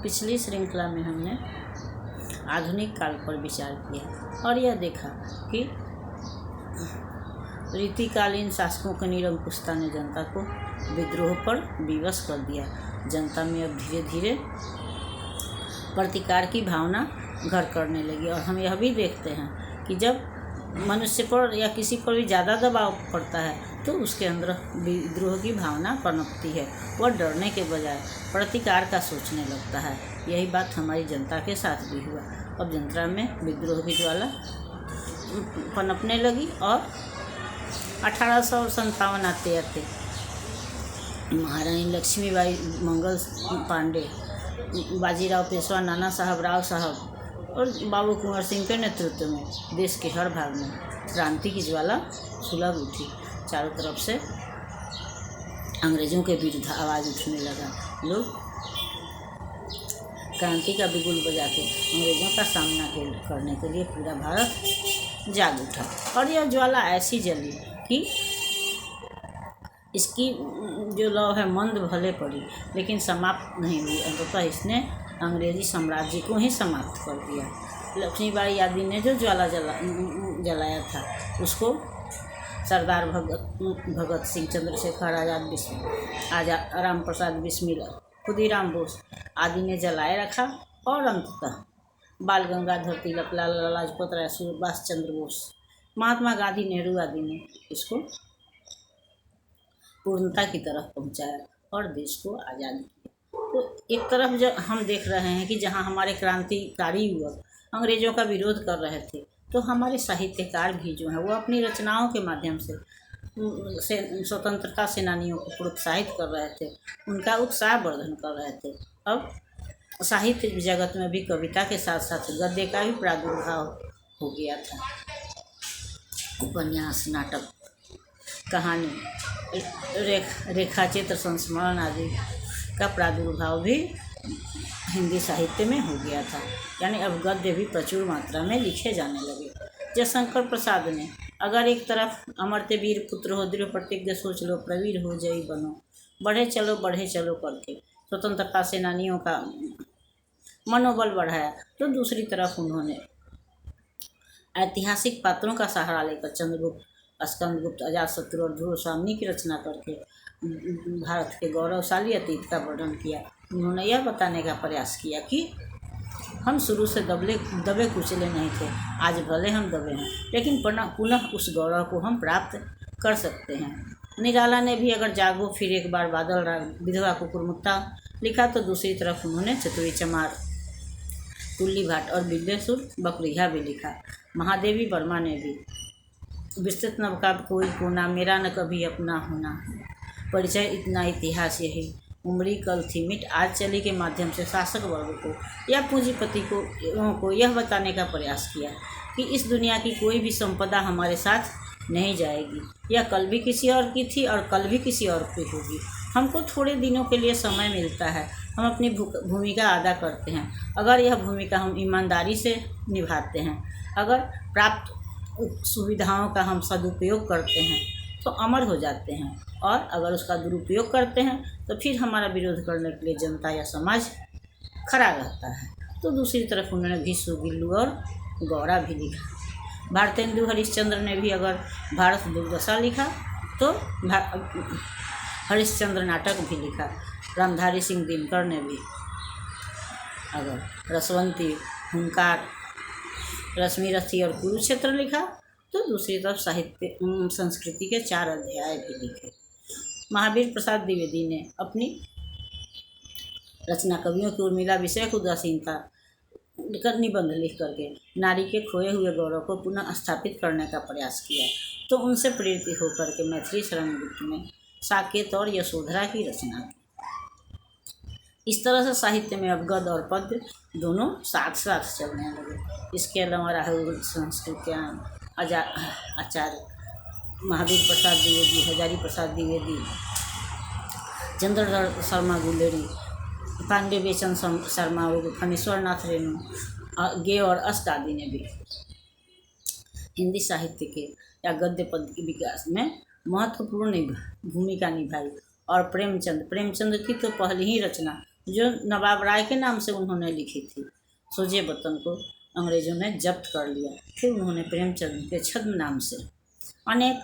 पिछली श्रृंखला में हमने आधुनिक काल पर विचार किया और यह देखा कि रीतिकालीन शासकों की निरंकुशता ने जनता को विद्रोह पर विवश कर दिया। जनता में अब धीरे धीरे प्रतिकार की भावना घर करने लगी और हम यह भी देखते हैं कि जब मनुष्य पर या किसी पर भी ज़्यादा दबाव पड़ता है तो उसके अंदर विद्रोह की भावना पनपती है। वह डरने के बजाय प्रतिकार का सोचने लगता है। यही बात हमारी जनता के साथ भी हुआ। अब जनता में विद्रोह की ज्वाला पनपने लगी और 1857 आते आते महारानी लक्ष्मीबाई मंगल पांडे, बाजीराव पेशवा, नाना साहब, राव साहब और बाबू कुंवर सिंह के नेतृत्व में देश के हर भाग में क्रांति की ज्वाला सुलग उठी। चारों तरफ से अंग्रेज़ों के विरुद्ध आवाज़ उठने लगा। लोग क्रांति का बिगुल बजा के अंग्रेज़ों का सामना करने के लिए पूरा भारत जाग उठा और यह ज्वाला ऐसी जली कि इसकी जो लौ है मंद भले पड़ी लेकिन समाप्त नहीं हुई। अंततः इसने अंग्रेज़ी साम्राज्य को ही समाप्त कर दिया। लक्ष्मीबाई आदि ने जो ज्वाला जलाया था उसको सरदार भगत सिंह, चंद्रशेखर आज़ाद, राम प्रसाद बिस्मिल, खुदीराम बोस आदि ने जलाए रखा और अंततः बाल गंगाधर तिलक, लाला लाजपत राय, सुभाष चंद्र बोस, महात्मा गांधी, नेहरू आदि ने इसको पूर्णता की तरफ पहुंचाया और देश को आज़ाद किया। तो एक तरफ जो हम देख रहे हैं कि जहां हमारे क्रांतिकारी युवक अंग्रेज़ों का विरोध कर रहे थे तो हमारे साहित्यकार भी जो हैं वो अपनी रचनाओं के माध्यम से स्वतंत्रता सेनानियों को प्रोत्साहित कर रहे थे, उनका उत्साह वर्धन कर रहे थे। अब साहित्य जगत में भी कविता के साथ साथ गद्य का भी प्रादुर्भाव हो गया था। उपन्यास, नाटक, कहानी, रेखाचित्र, संस्मरण आदि का प्रादुर्भाव भी हिंदी साहित्य में हो गया था। यानी अब गद्य भी प्रचुर मात्रा में लिखे जाने लगे। जयशंकर प्रसाद ने अगर एक तरफ अमर्त्य वीर पुत्र हो, दृढ़ प्रतिज्ञ सोच लो, प्रवीर हो जयी बनो, बढ़े चलो करके स्वतंत्रता सेनानियों का मनोबल बढ़ाया तो दूसरी तरफ उन्होंने ऐतिहासिक पात्रों का सहारा लेकर चंद्रगुप्त, स्कंदगुप्त, अजातशत्रु और ध्रुव स्वामी की रचना करके भारत के गौरवशाली अतीत का वर्णन किया। उन्होंने यह बताने का प्रयास किया कि हम शुरू से दबे कुचले नहीं थे, आज भले हम दबे हैं लेकिन पुनः उस गौरव को हम प्राप्त कर सकते हैं। निराला ने भी अगर जागो फिर एक बार बादल राग, विधवा कुकुरमुत्ता लिखा तो दूसरी तरफ उन्होंने चतुरी चमार, तुल्ली भाट और बिल्लेसुर बकरिया भी लिखा। महादेवी वर्मा ने भी विस्तृत नवकाव्य कोई कोना, मेरा न कभी अपना होना, परिचय इतना इतिहास यही, उमरी कल थी मिट आज चली के माध्यम से शासक वर्ग को या पूंजीपति को यह बताने का प्रयास किया कि इस दुनिया की कोई भी संपदा हमारे साथ नहीं जाएगी। यह कल भी किसी और की थी और कल भी किसी और की होगी। हमको थोड़े दिनों के लिए समय मिलता है, हम अपनी भूमिका अदा करते हैं। अगर यह भूमिका हम ईमानदारी से निभाते हैं, अगर प्राप्त सुविधाओं का हम सदुपयोग करते हैं तो अमर हो जाते हैं और अगर उसका दुरुपयोग करते हैं तो फिर हमारा विरोध करने के लिए जनता या समाज खड़ा रहता है। तो दूसरी तरफ उन्होंने भीष्म, बिल्लू और गौरा भी लिखा। भारतेंदु हरिश्चंद्र ने भी अगर भारत दुर्दशा लिखा तो हरिश्चंद्र नाटक भी लिखा। रामधारी सिंह दिनकर ने भी अगर रसवंती, हुंकार, रश्मिरथी और कुरुक्षेत्र लिखा तो दूसरी तरफ साहित्य संस्कृति के 4 अध्याय भी लिखे। महावीर प्रसाद द्विवेदी ने अपनी रचना कवियों की उर्मिला विषय को उदासीनता निबंध लिख करके नारी के खोए हुए गौरव को पुनः स्थापित करने का प्रयास किया। तो उनसे प्रेरित होकर के मैथिली शरण गुप्त ने साकेत और यशोधरा की रचना की। इस तरह से साहित्य में अब गद्य और पद्य दोनों साथ साथ चलने लगे। इसके अलावा राहुल संस्कृत्यान, आचार्य महावीर प्रसाद द्विवेदी, हजारी प्रसाद द्विवेदी, चंद्रधर शर्मा गुलेरी, पांडे बेचन शर्मा और फणीश्वर नाथ रेणु, गे और अष्ट आदि ने भी हिंदी साहित्य के या गद्य पद्य के विकास में महत्वपूर्ण भूमिका निभाई। और प्रेमचंद की तो पहली ही रचना जो नवाब राय के नाम से उन्होंने लिखी थी। सोजे वतन को अंग्रेजों ने जब्त कर लिया। फिर उन्होंने प्रेमचंद के छद्म नाम से अनेक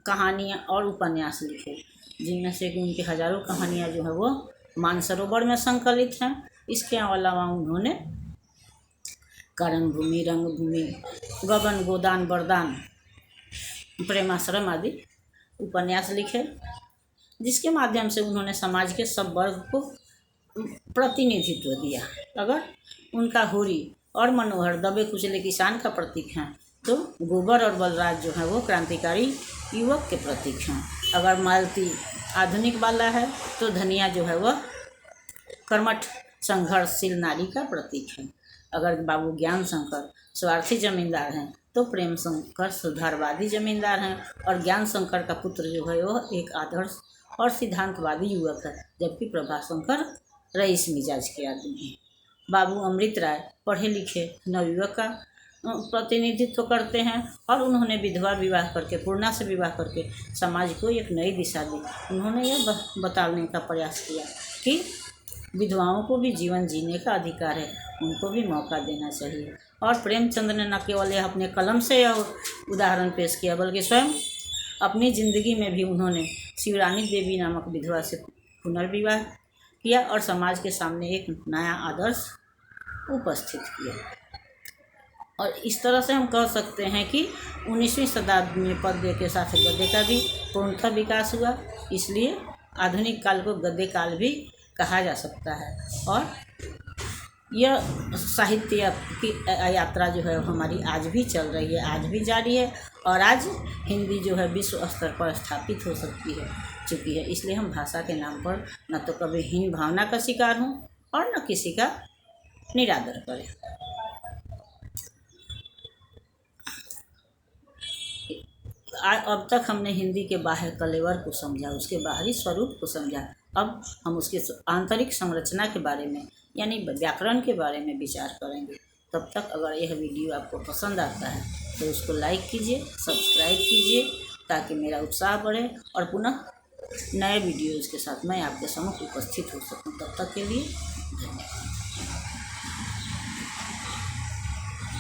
कहानियाँ और उपन्यास लिखे, जिनमें से कि उनकी हजारों कहानियाँ जो है वो मानसरोवर में संकलित हैं। इसके अलावा उन्होंने कारणभूमि, रंगभूमि, गबन, गोदान, वरदान, प्रेमाश्रम आदि उपन्यास लिखे, जिसके माध्यम से उन्होंने समाज के सब वर्ग को प्रतिनिधित्व दिया। अगर उनका हुरी और मनोहर दबे कुचले किसान का प्रतीक हैं, तो गोबर और बलराज जो है वो क्रांतिकारी युवक के प्रतीक हैं। अगर मालती आधुनिक वाला है, तो धनिया जो है वह कर्मठ संघर्षशील नारी का प्रतीक है। अगर बाबू ज्ञान शंकर स्वार्थी जमींदार हैं, तो प्रेम शंकर सुधारवादी जमींदार हैं। और ज्ञान शंकर का पुत्र जो है वह एक आदर्श और सिद्धांतवादी युवक है, जबकि प्रभाशंकर रईस मिजाज के आदमी हैं। बाबू अमृत राय पढ़े लिखे नवयुवक का प्रतिनिधित्व करते हैं, और उन्होंने विधवा विवाह करके, पूर्णा से विवाह करके समाज को एक नई दिशा दी। उन्होंने यह बताने का प्रयास किया कि विधवाओं को भी जीवन जीने का अधिकार है, उनको भी मौका देना चाहिए। और प्रेमचंद ने न केवल यह अपने कलम से यह उदाहरण पेश किया, बल्कि स्वयं अपनी ज़िंदगी में भी उन्होंने शिवरानी देवी नामक विधवा से पुनर्विवाह किया और समाज के सामने एक नया आदर्श उपस्थित किया। और इस तरह से हम कह सकते हैं कि 19वीं शताब्दी में पद्य के साथ गद्य का भी पूर्णतः विकास हुआ। इसलिए आधुनिक काल को गद्य काल भी कहा जा सकता है। और यह साहित्य की यात्रा जो है हमारी आज भी चल रही है, आज भी जारी है। और आज हिंदी जो है विश्व स्तर पर स्थापित हो चुकी है। इसलिए हम भाषा के नाम पर न तो कभी हीन भावना का शिकार हों और न किसी का निरादर करें। अब तक हमने हिंदी के बाह्य कलेवर को समझा, उसके बाहरी स्वरूप को समझा। अब हम उसके आंतरिक संरचना के बारे में, यानी व्याकरण के बारे में विचार करेंगे। तब तक अगर यह वीडियो आपको पसंद आता है तो उसको लाइक कीजिए, सब्सक्राइब कीजिए, ताकि मेरा उत्साह बढ़े और पुनः नए वीडियोज़ के साथ मैं आपके सम्मुख उपस्थित हो सकूं। तब तक के लिए धन्यवाद।